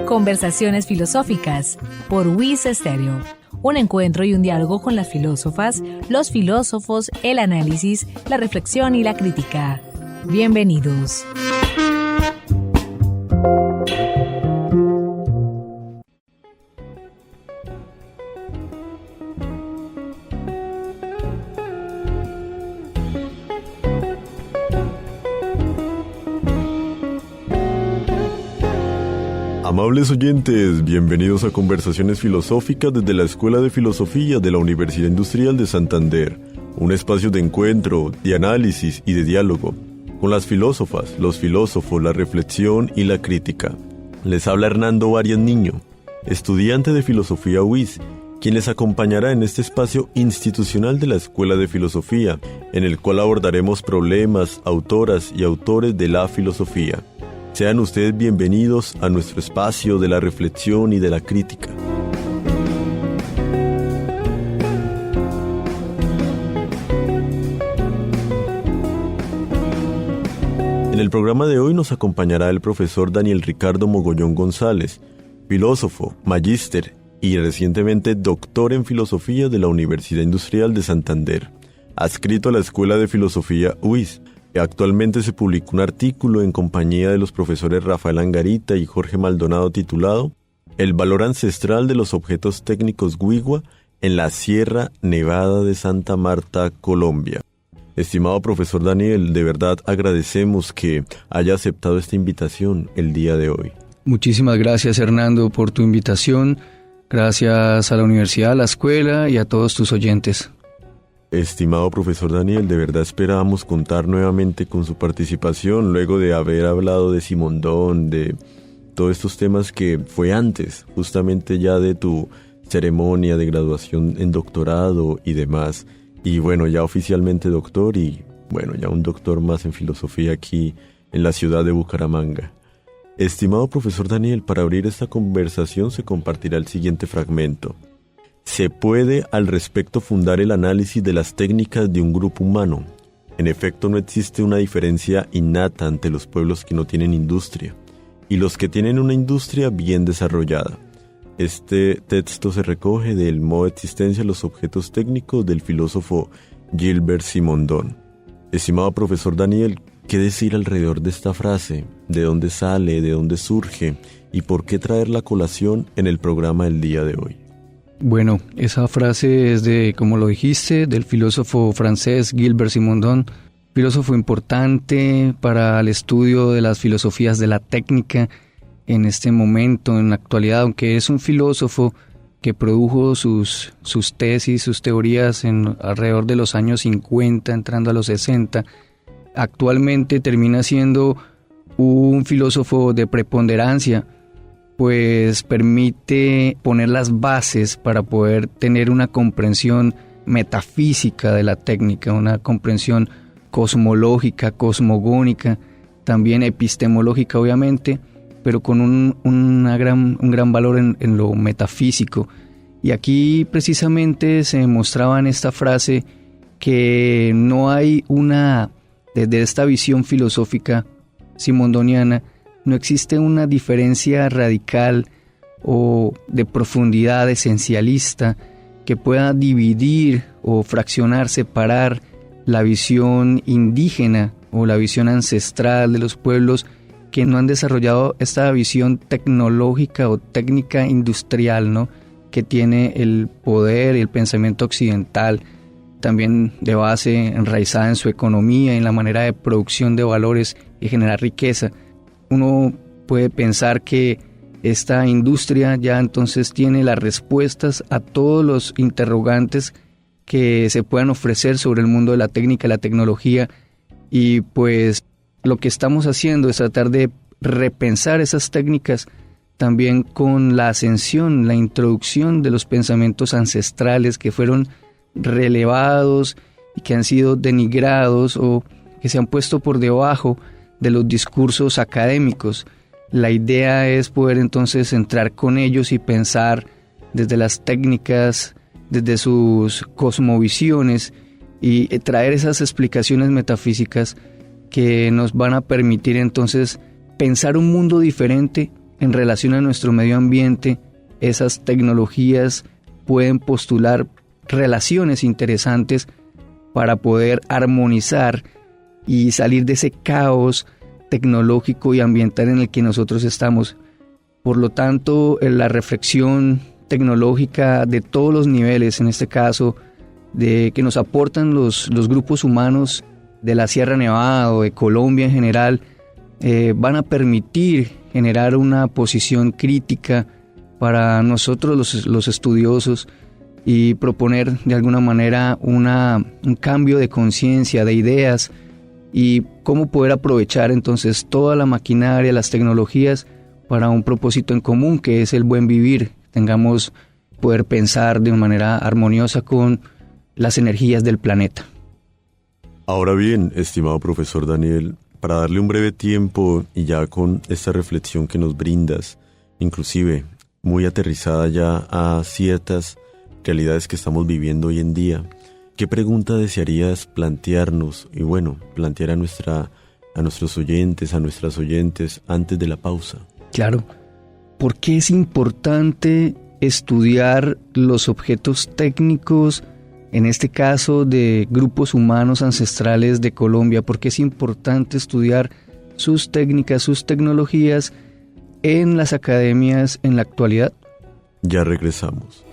Conversaciones filosóficas por WIS Estéreo. Un encuentro y un diálogo con las filósofas, los filósofos, el análisis, la reflexión y la crítica. Bienvenidos. Amables oyentes, bienvenidos a Conversaciones Filosóficas desde la Escuela de Filosofía de la Universidad Industrial de Santander, un espacio de encuentro, de análisis y de diálogo, con las filósofas, los filósofos, la reflexión y la crítica. Les habla Hernando Arias Niño, estudiante de Filosofía UIS, quien les acompañará en este espacio institucional de la Escuela de Filosofía, en el cual abordaremos problemas, autoras y autores de la filosofía. Sean ustedes bienvenidos a nuestro espacio de la reflexión y de la crítica. En el programa de hoy nos acompañará el profesor Daniel Ricardo Mogollón González, filósofo, magíster y recientemente doctor en filosofía de la Universidad Industrial de Santander, adscrito a la Escuela de Filosofía UIS. Actualmente se publicó un artículo en compañía de los profesores Rafael Angarita y Jorge Maldonado titulado El valor ancestral de los objetos técnicos Guigua en la Sierra Nevada de Santa Marta, Colombia. Estimado profesor Daniel, de verdad agradecemos que haya aceptado esta invitación el día de hoy. Muchísimas gracias, Hernando, por tu invitación. Gracias a la universidad, a la escuela y a todos tus oyentes. Estimado profesor Daniel, de verdad esperábamos contar nuevamente con su participación luego de haber hablado de Simondón, de todos estos temas que fue antes, justamente ya de tu ceremonia de graduación en doctorado y demás. Y bueno, ya oficialmente doctor y bueno, ya un doctor más en filosofía aquí en la ciudad de Bucaramanga. Estimado profesor Daniel, para abrir esta conversación se compartirá el siguiente fragmento. Se puede al respecto fundar el análisis de las técnicas de un grupo humano. En efecto, no existe una diferencia innata ante los pueblos que no tienen industria y los que tienen una industria bien desarrollada. Este texto se recoge del modo de existencia de los objetos técnicos del filósofo Gilbert Simondon. Estimado profesor Daniel, ¿qué decir alrededor de esta frase? ¿De dónde sale? ¿De dónde surge? ¿Y por qué traerla a colación en el programa del día de hoy? Bueno, esa frase es de, como lo dijiste, del filósofo francés Gilbert Simondon, filósofo importante para el estudio de las filosofías de la técnica en este momento, en la actualidad, aunque es un filósofo que produjo sus tesis, sus teorías alrededor de los años 50, entrando a los 60, actualmente termina siendo un filósofo de preponderancia, pues permite poner las bases para poder tener una comprensión metafísica de la técnica, una comprensión cosmológica, cosmogónica, también epistemológica obviamente, pero con un gran valor en lo metafísico. Y aquí precisamente se mostraba en esta frase que no hay desde esta visión filosófica simondoniana, no existe una diferencia radical o de profundidad esencialista que pueda dividir o fraccionar, separar la visión indígena o la visión ancestral de los pueblos que no han desarrollado esta visión tecnológica o técnica industrial, ¿no?, que tiene el poder y el pensamiento occidental, también de base enraizada en su economía, en la manera de producción de valores y generar riqueza. Uno puede pensar que esta industria ya entonces tiene las respuestas a todos los interrogantes que se puedan ofrecer sobre el mundo de la técnica y la tecnología, y pues lo que estamos haciendo es tratar de repensar esas técnicas también con la ascensión, la introducción de los pensamientos ancestrales que fueron relevados y que han sido denigrados o que se han puesto por debajo de los discursos académicos. La idea es poder entonces entrar con ellos y pensar desde las técnicas, desde sus cosmovisiones y traer esas explicaciones metafísicas que nos van a permitir entonces pensar un mundo diferente en relación a nuestro medio ambiente. Esas tecnologías pueden postular relaciones interesantes para poder armonizar y salir de ese caos tecnológico y ambiental en el que nosotros estamos. Por lo tanto, la reflexión tecnológica de todos los niveles, en este caso, de que nos aportan los grupos humanos de la Sierra Nevada o de Colombia en general, van a permitir generar una posición crítica para nosotros los estudiosos y proponer de alguna manera un cambio de conciencia, de ideas, y cómo poder aprovechar entonces toda la maquinaria, las tecnologías para un propósito en común, que es el buen vivir. Poder pensar de una manera armoniosa con las energías del planeta. Ahora bien, estimado profesor Daniel, para darle un breve tiempo y ya con esta reflexión que nos brindas, inclusive muy aterrizada ya a ciertas realidades que estamos viviendo hoy en día, ¿qué pregunta desearías plantearnos y plantear a nuestros oyentes, a nuestras oyentes antes de la pausa? Claro, ¿por qué es importante estudiar los objetos técnicos, en este caso de grupos humanos ancestrales de Colombia? ¿Por qué es importante estudiar sus técnicas, sus tecnologías en las academias en la actualidad? Ya regresamos.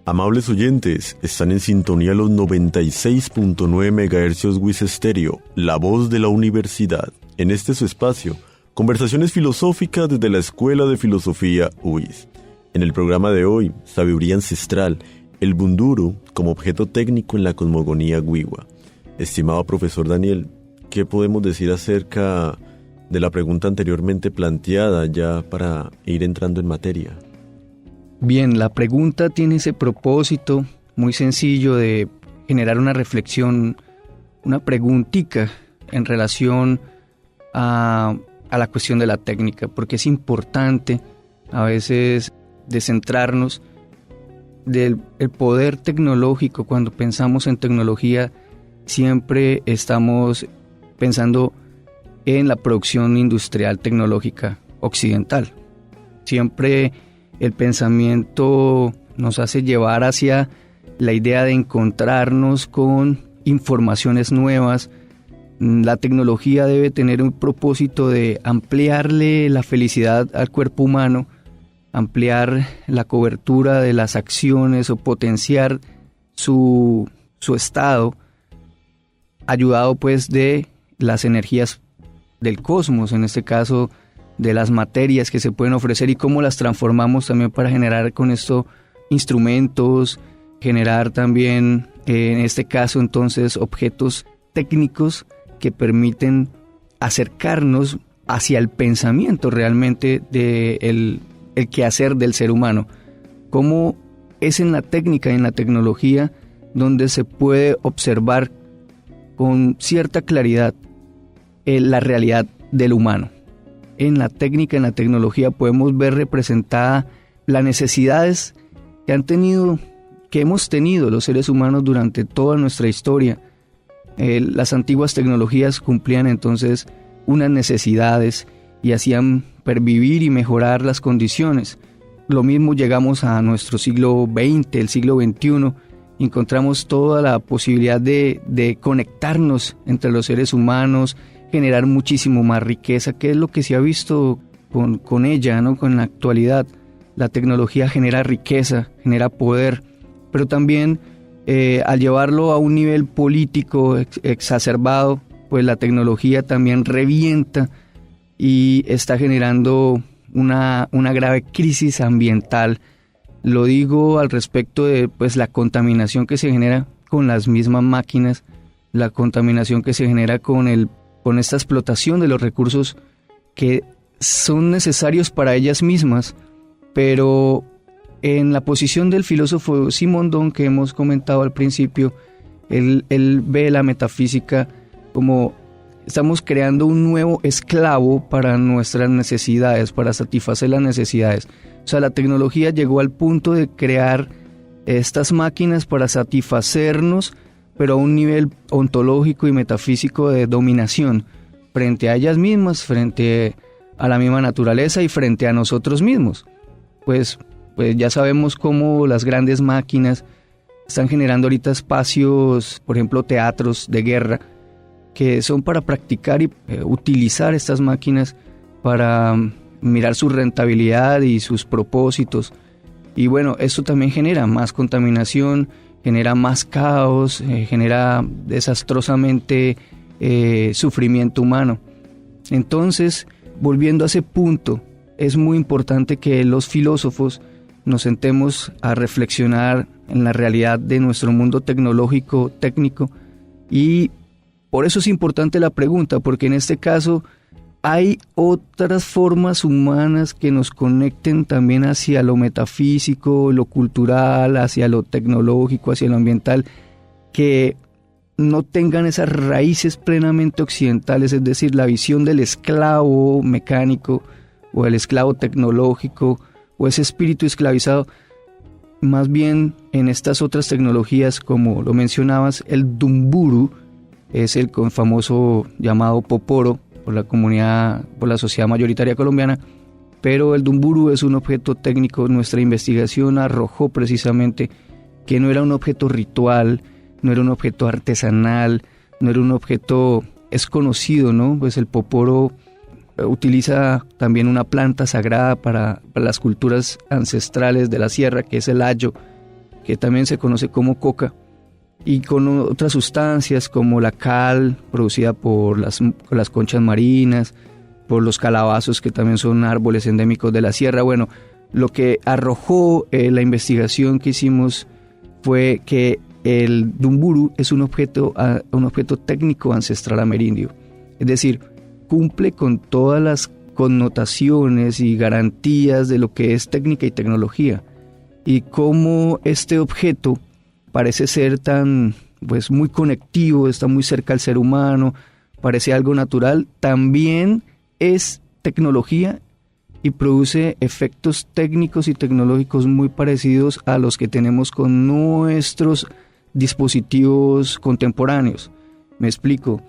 Amables oyentes, están en sintonía los 96.9 MHz WIS Estéreo, la voz de la universidad. En este su espacio, conversaciones filosóficas desde la Escuela de Filosofía UIS. En el programa de hoy, sabiduría ancestral, el bunduro como objeto técnico en la cosmogonía Wiwa. Estimado profesor Daniel, ¿qué podemos decir acerca de la pregunta anteriormente planteada ya para ir entrando en materia? Bien, la pregunta tiene ese propósito muy sencillo de generar una reflexión, una preguntica en relación a la cuestión de la técnica, porque es importante a veces descentrarnos del poder tecnológico. Cuando pensamos en tecnología, siempre estamos pensando en la producción industrial tecnológica occidental. Siempre el pensamiento nos hace llevar hacia la idea de encontrarnos con informaciones nuevas. La tecnología debe tener un propósito de ampliarle la felicidad al cuerpo humano, ampliar la cobertura de las acciones o potenciar su estado, ayudado pues de las energías del cosmos, en este caso de las materias que se pueden ofrecer y cómo las transformamos también para generar con esto instrumentos, generar también, en este caso entonces, objetos técnicos que permiten acercarnos hacia el pensamiento realmente del el quehacer del ser humano. Cómo es en la técnica y en la tecnología donde se puede observar con cierta claridad la realidad del humano. En la técnica, en la tecnología podemos ver representada las necesidades que hemos tenido los seres humanos durante toda nuestra historia. Las antiguas tecnologías cumplían entonces unas necesidades y hacían pervivir y mejorar las condiciones. Lo mismo llegamos a nuestro siglo XX, el siglo XXI, encontramos toda la posibilidad de conectarnos entre los seres humanos, generar muchísimo más riqueza, que es lo que se ha visto con ella, ¿no? Con la actualidad. la tecnología genera riqueza, genera poder, pero también al llevarlo a un nivel político exacerbado, pues la tecnología también revienta y está generando una grave crisis ambiental. Lo digo al respecto de pues la contaminación que se genera con las mismas máquinas, la contaminación que se genera con esta explotación de los recursos que son necesarios para ellas mismas, pero en la posición del filósofo Simondon que hemos comentado al principio, él ve la metafísica como estamos creando un nuevo esclavo para nuestras necesidades, para satisfacer las necesidades. O sea, la tecnología llegó al punto de crear estas máquinas para satisfacernos, pero a un nivel ontológico y metafísico de dominación frente a ellas mismas, frente a la misma naturaleza y frente a nosotros mismos. Pues ya sabemos cómo las grandes máquinas están generando ahorita espacios, por ejemplo, teatros de guerra, que son para practicar y utilizar estas máquinas para mirar su rentabilidad y sus propósitos. Y bueno, esto también genera más contaminación, genera más caos, genera desastrosamente sufrimiento humano. Entonces, volviendo a ese punto, es muy importante que los filósofos nos sentemos a reflexionar en la realidad de nuestro mundo tecnológico, técnico, y por eso es importante la pregunta, porque en este caso hay otras formas humanas que nos conecten también hacia lo metafísico, lo cultural, hacia lo tecnológico, hacia lo ambiental, que no tengan esas raíces plenamente occidentales, es decir, la visión del esclavo mecánico o el esclavo tecnológico o ese espíritu esclavizado. Más bien en estas otras tecnologías, como lo mencionabas, el Dumburu es el famoso llamado Poporo por la comunidad, por la sociedad mayoritaria colombiana, pero el Dumburu es un objeto técnico. Nuestra investigación arrojó precisamente que no era un objeto ritual, no era un objeto artesanal, no era un objeto, es conocido, ¿no? Pues el Poporo utiliza también una planta sagrada para las culturas ancestrales de la sierra, que es el ayo, que también se conoce como coca, y con otras sustancias como la cal, producida por las conchas marinas, por los calabazos, que también son árboles endémicos de la sierra. Bueno, lo que arrojó la investigación que hicimos fue que el Dumburu es un objeto técnico ancestral amerindio, es decir, cumple con todas las connotaciones y garantías de lo que es técnica y tecnología, y cómo este objeto parece ser tan, pues, muy conectivo, está muy cerca al ser humano, parece algo natural, también es tecnología y produce efectos técnicos y tecnológicos muy parecidos a los que tenemos con nuestros dispositivos contemporáneos. Me explico.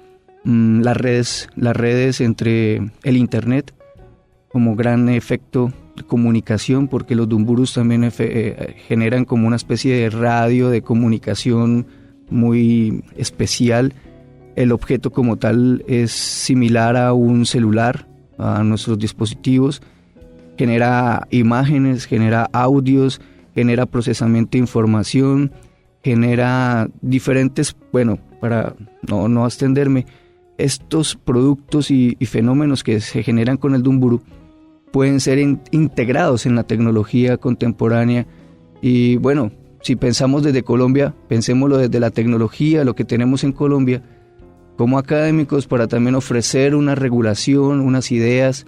Las redes entre el internet como gran efecto de comunicación, porque los Dumburus también generan como una especie de radio de comunicación muy especial. El objeto como tal es similar a un celular, a nuestros dispositivos, genera imágenes, genera audios, genera procesamiento de información, genera diferentes, bueno, para no extenderme, estos productos y fenómenos que se generan con el Dumburu pueden ser integrados en la tecnología contemporánea. Y bueno, si pensamos desde Colombia, pensémoslo desde la tecnología, lo que tenemos en Colombia, como académicos, para también ofrecer una regulación, unas ideas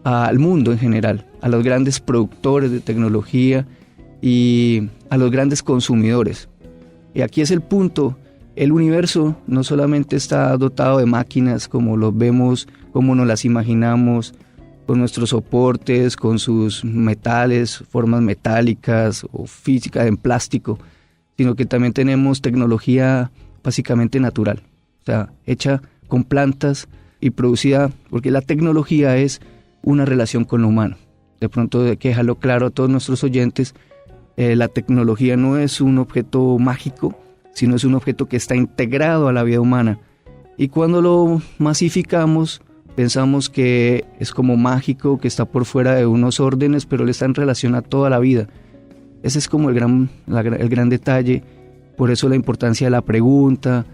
al mundo en general, a los grandes productores de tecnología y a los grandes consumidores. Y aquí es el punto. El universo no solamente está dotado de máquinas como los vemos, como nos las imaginamos, con nuestros soportes, con sus metales, formas metálicas o físicas en plástico, sino que también tenemos tecnología básicamente natural, o sea, hecha con plantas y producida, porque la tecnología es una relación con lo humano. De pronto hay que dejarlo claro a todos nuestros oyentes, la tecnología no es un objeto mágico, sino es un objeto que está integrado a la vida humana. Y cuando lo masificamos, pensamos que es como mágico, que está por fuera de unos órdenes, pero él está en relación a toda la vida. Ese es como el gran detalle. Por eso la importancia de la pregunta,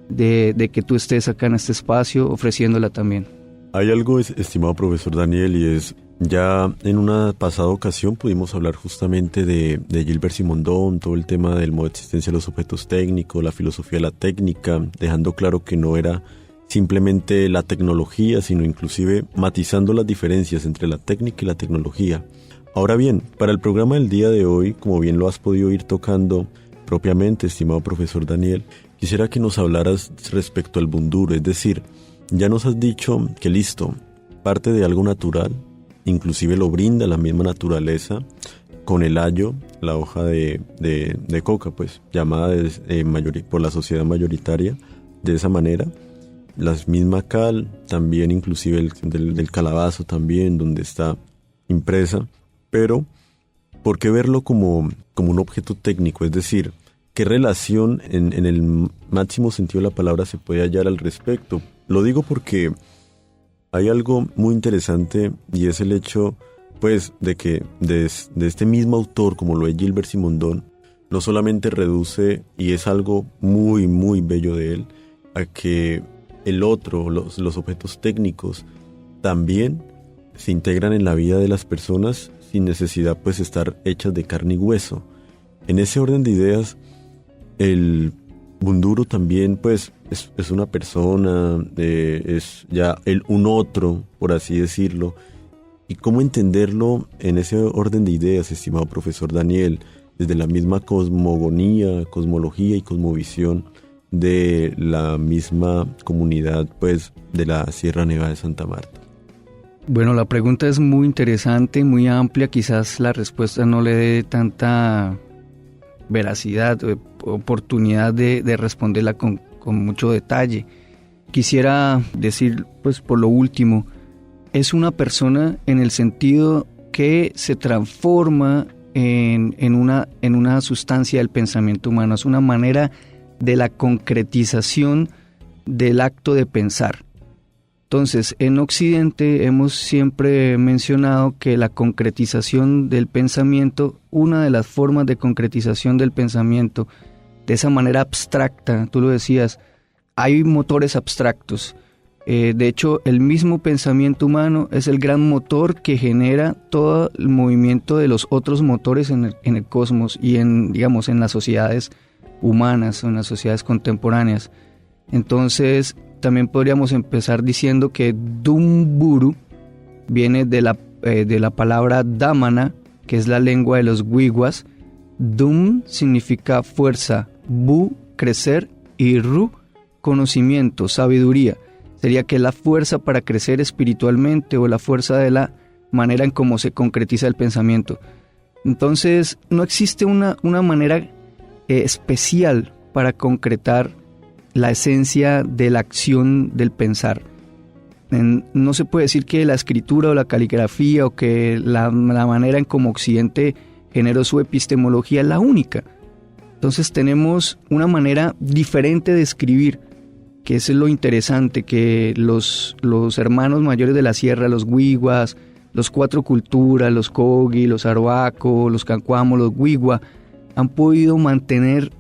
de que tú estés acá en este espacio ofreciéndola también. Hay algo, estimado profesor Daniel, y es, ya en una pasada ocasión pudimos hablar justamente de Gilbert Simondon, todo el tema del modo de existencia de los objetos técnicos, la filosofía de la técnica, dejando claro que no era simplemente la tecnología, sino inclusive matizando las diferencias entre la técnica y la tecnología. Ahora bien, para el programa del día de hoy, como bien lo has podido ir tocando propiamente, estimado profesor Daniel, quisiera que nos hablaras respecto al Bunduro, es decir, ya nos has dicho que listo, parte de algo natural, inclusive lo brinda la misma naturaleza, con el ayo, la hoja de coca, pues, llamada por la sociedad mayoritaria de esa manera, la misma cal, también inclusive del calabazo también, donde está impresa, pero ¿por qué verlo como un objeto técnico? Es decir, ¿qué relación en el máximo sentido de la palabra se puede hallar al respecto? Lo digo porque hay algo muy interesante y es el hecho, pues, de que de este mismo autor, como lo es Gilbert Simondon, no solamente reduce, y es algo muy, muy bello de él, a que el otro, los objetos técnicos, también se integran en la vida de las personas sin necesidad, pues, estar hechas de carne y hueso. En ese orden de ideas, el Bunduro también, pues, es una persona, es ya un otro, por así decirlo. ¿Y cómo entenderlo en ese orden de ideas, estimado profesor Daniel, desde la misma cosmogonía, cosmología y cosmovisión de la misma comunidad, pues, de la Sierra Nevada de Santa Marta? Bueno, la pregunta es muy interesante, muy amplia. Quizás la respuesta no le dé tanta veracidad, oportunidad de responderla con mucho detalle. Quisiera decir, pues, por lo último, es una persona en el sentido que se transforma en una sustancia del pensamiento humano. Es una manera de la concretización del acto de pensar. Entonces, en Occidente hemos siempre mencionado que la concretización del pensamiento, una de las formas de concretización del pensamiento, de esa manera abstracta, tú lo decías, hay motores abstractos. De hecho, el mismo pensamiento humano es el gran motor que genera todo el movimiento de los otros motores en el cosmos y en las sociedades humanas o en las sociedades contemporáneas. Entonces, también podríamos empezar diciendo que Dumburu viene de la palabra Damana, que es la lengua de los Wiwas. Dum significa fuerza, Bu, crecer, y Ru, conocimiento, sabiduría. Sería que la fuerza para crecer espiritualmente o la fuerza de la manera en cómo se concretiza el pensamiento. Entonces, no existe una manera especial para concretar la esencia de la acción del pensar. No se puede decir que la escritura o la caligrafía o que la manera en cómo Occidente generó su epistemología es la única. Entonces tenemos una manera diferente de escribir, que es lo interesante, que los hermanos mayores de la sierra, los Wiwas, los cuatro culturas, los Kogi, los Arhuaco, los Cancuamo, los Wiwa, han podido mantener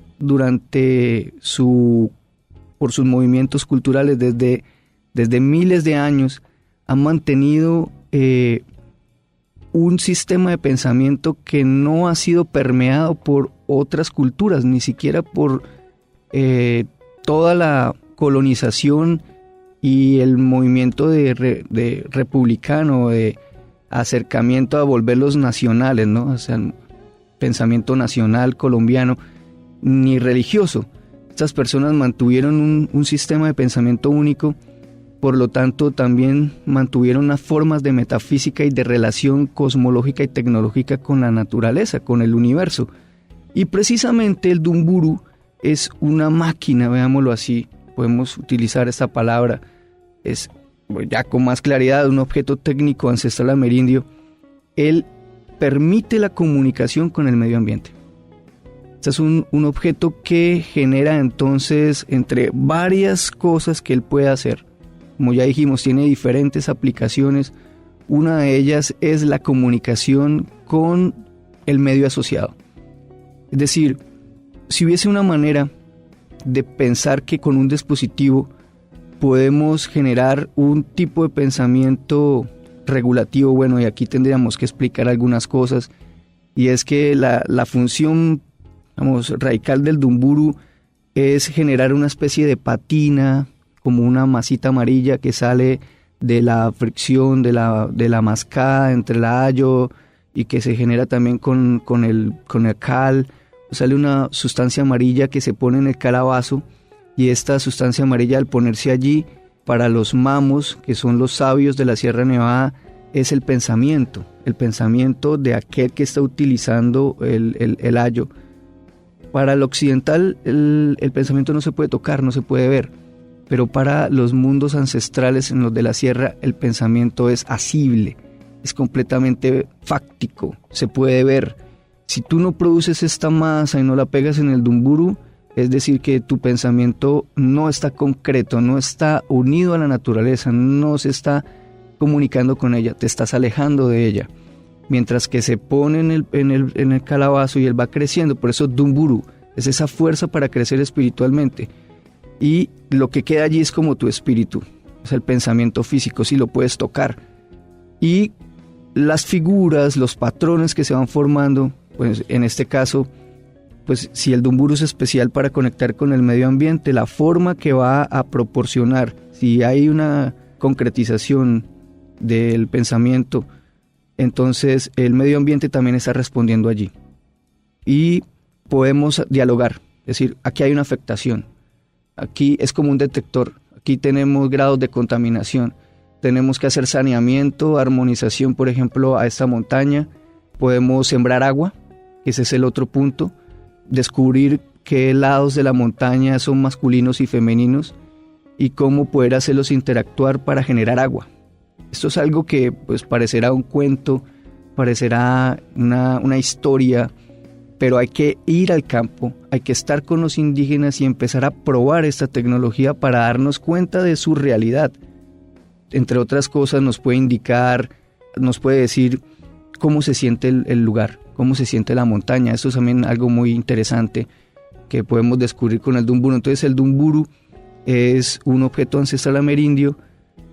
por sus movimientos culturales desde miles de años, han mantenido un sistema de pensamiento que no ha sido permeado por otras culturas, ni siquiera por toda la colonización y el movimiento de republicano, de acercamiento a volverlos nacionales, ¿no? O sea, pensamiento nacional colombiano, ni religioso. Estas personas mantuvieron un sistema de pensamiento único, por lo tanto también mantuvieron unas formas de metafísica y de relación cosmológica y tecnológica con la naturaleza, con el universo. Y precisamente el Dumburu es una máquina, veámoslo así, podemos utilizar esta palabra, es ya con más claridad un objeto técnico ancestral amerindio. Él permite la comunicación con el medio ambiente. Este es un objeto que genera entonces, entre varias cosas que él puede hacer, como ya dijimos, tiene diferentes aplicaciones. Una de ellas es la comunicación con el medio asociado. Es decir, si hubiese una manera de pensar que con un dispositivo podemos generar un tipo de pensamiento regulativo, bueno, y aquí tendríamos que explicar algunas cosas, y es que la función, vamos, radical del Dumburu es generar una especie de patina, como una masita amarilla que sale de la fricción, de la mascada entre el ayo, y que se genera también con el cal. Sale una sustancia amarilla que se pone en el calabazo, y esta sustancia amarilla, al ponerse allí, para los mamos, que son los sabios de la Sierra Nevada, es el pensamiento de aquel que está utilizando el ayo. Para el occidental el pensamiento no se puede tocar, no se puede ver, pero para los mundos ancestrales, en los de la sierra, el pensamiento es asible, es completamente fáctico, se puede ver. Si tú no produces esta masa y no la pegas en el Dumburu, es decir, que tu pensamiento no está concreto, no está unido a la naturaleza, no se está comunicando con ella, te estás alejando de ella. Mientras que se pone en el calabazo y él va creciendo, por eso Dumburu es esa fuerza para crecer espiritualmente. Y lo que queda allí es como tu espíritu, es el pensamiento físico, si lo puedes tocar. Y las figuras, los patrones que se van formando, pues en este caso, pues si el Dumburu es especial para conectar con el medio ambiente, la forma que va a proporcionar, si hay una concretización del pensamiento, entonces el medio ambiente también está respondiendo allí. Y podemos dialogar, es decir, aquí hay una afectación, aquí es como un detector, aquí tenemos grados de contaminación, tenemos que hacer saneamiento, armonización, por ejemplo, a esta montaña, podemos sembrar agua, ese es el otro punto, descubrir qué lados de la montaña son masculinos y femeninos y cómo poder hacerlos interactuar para generar agua. Esto es algo que pues parecerá un cuento, parecerá una historia, pero hay que ir al campo, hay que estar con los indígenas y empezar a probar esta tecnología para darnos cuenta de su realidad. Entre otras cosas nos puede indicar, nos puede decir cómo se siente el lugar, cómo se siente la montaña. Eso es también algo muy interesante que podemos descubrir con el Dumburu. Entonces el Dumburu es un objeto ancestral amerindio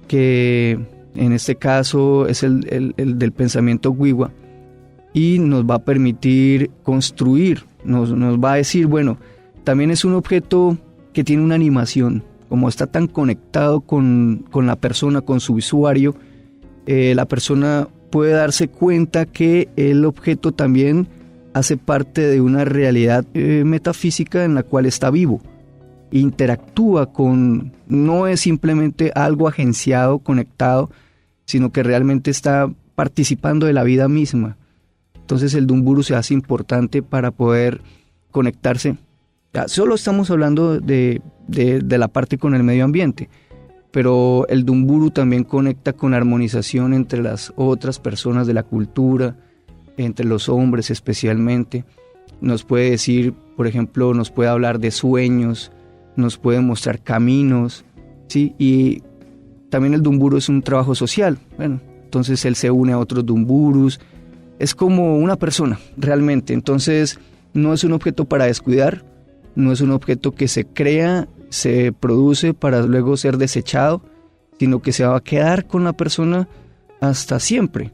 que en este caso es el del pensamiento Wiwa y nos va a permitir construir, nos va a decir, bueno, también es un objeto que tiene una animación, como está tan conectado con la persona, con su usuario, la persona puede darse cuenta que el objeto también hace parte de una realidad metafísica en la cual está vivo, interactúa con, no es simplemente algo agenciado, conectado, sino que realmente está participando de la vida misma. Entonces el Dumburu se hace importante para poder conectarse. Ya, solo estamos hablando de la parte con el medio ambiente, pero el Dumburu también conecta con armonización entre las otras personas de la cultura, entre los hombres especialmente. Nos puede decir, por ejemplo, nos puede hablar de sueños, nos puede mostrar caminos, ¿sí? Y también el Dumburu es un trabajo social. Bueno, entonces él se une a otros Dumburus, es como una persona realmente. Entonces no es un objeto para descuidar, no es un objeto que se crea, se produce para luego ser desechado, sino que se va a quedar con la persona hasta siempre.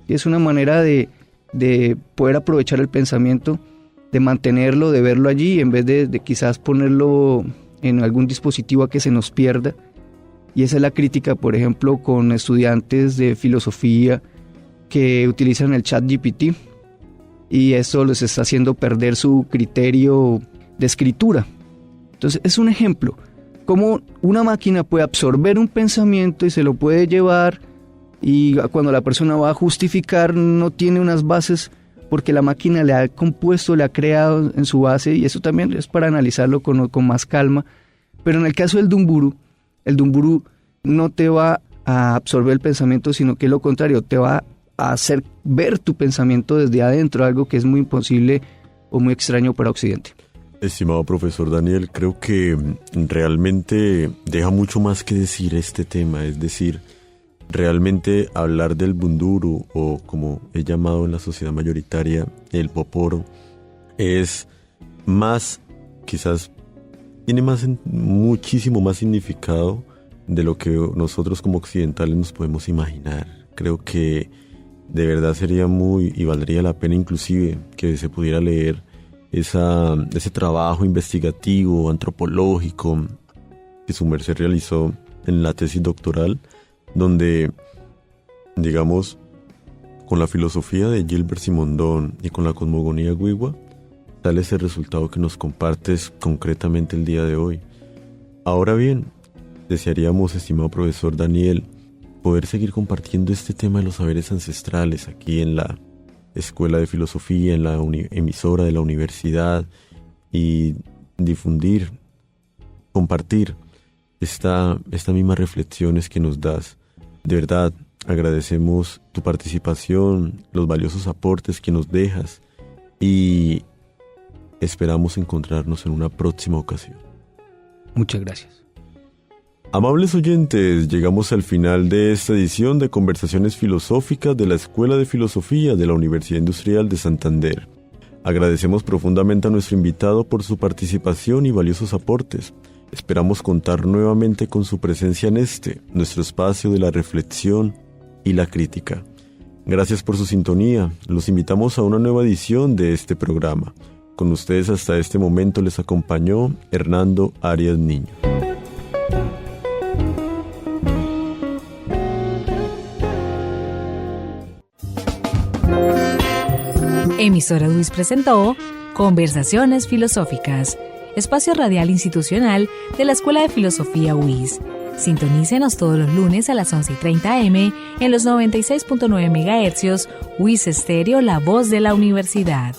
Y es una manera de poder aprovechar el pensamiento, de mantenerlo, de verlo allí, en vez de quizás ponerlo en algún dispositivo a que se nos pierda. Y esa es la crítica, por ejemplo, con estudiantes de filosofía que utilizan el ChatGPT, y eso les está haciendo perder su criterio de escritura. Entonces es un ejemplo, cómo una máquina puede absorber un pensamiento y se lo puede llevar, y cuando la persona va a justificar no tiene unas bases porque la máquina le ha compuesto, le ha creado en su base, y eso también es para analizarlo con más calma. Pero en el caso del Dumburu, el Dumburu no te va a absorber el pensamiento, sino que lo contrario, te va a hacer ver tu pensamiento desde adentro, algo que es muy imposible o muy extraño para Occidente. Estimado profesor Daniel, creo que realmente deja mucho más que decir este tema, es decir, realmente hablar del bunduru, o como es llamado en la sociedad mayoritaria, el poporo, es más, quizás tiene muchísimo más significado de lo que nosotros como occidentales nos podemos imaginar. Creo que de verdad sería y valdría la pena inclusive que se pudiera leer ese trabajo investigativo, antropológico, que su merced realizó en la tesis doctoral, donde, digamos, con la filosofía de Gilbert Simondon y con la cosmogonía Wiwa, sale ese resultado que nos compartes concretamente el día de hoy. Ahora bien, desearíamos, estimado profesor Daniel, poder seguir compartiendo este tema de los saberes ancestrales aquí en la Escuela de Filosofía, en la emisora de la universidad, y difundir, compartir estas mismas reflexiones que nos das. De verdad, agradecemos tu participación, los valiosos aportes que nos dejas, y esperamos encontrarnos en una próxima ocasión. Muchas gracias. Amables oyentes, llegamos al final de esta edición de Conversaciones Filosóficas de la Escuela de Filosofía de la Universidad Industrial de Santander. Agradecemos profundamente a nuestro invitado por su participación y valiosos aportes. Esperamos contar nuevamente con su presencia en nuestro espacio de la reflexión y la crítica. Gracias por su sintonía. Los invitamos a una nueva edición de este programa. Con ustedes hasta este momento les acompañó Hernando Arias Niño. Emisora UIS presentó Conversaciones Filosóficas, espacio radial institucional de la Escuela de Filosofía UIS. Sintonícenos todos los lunes a las 11:30 am en los 96.9 MHz, UIS Estéreo, la voz de la universidad.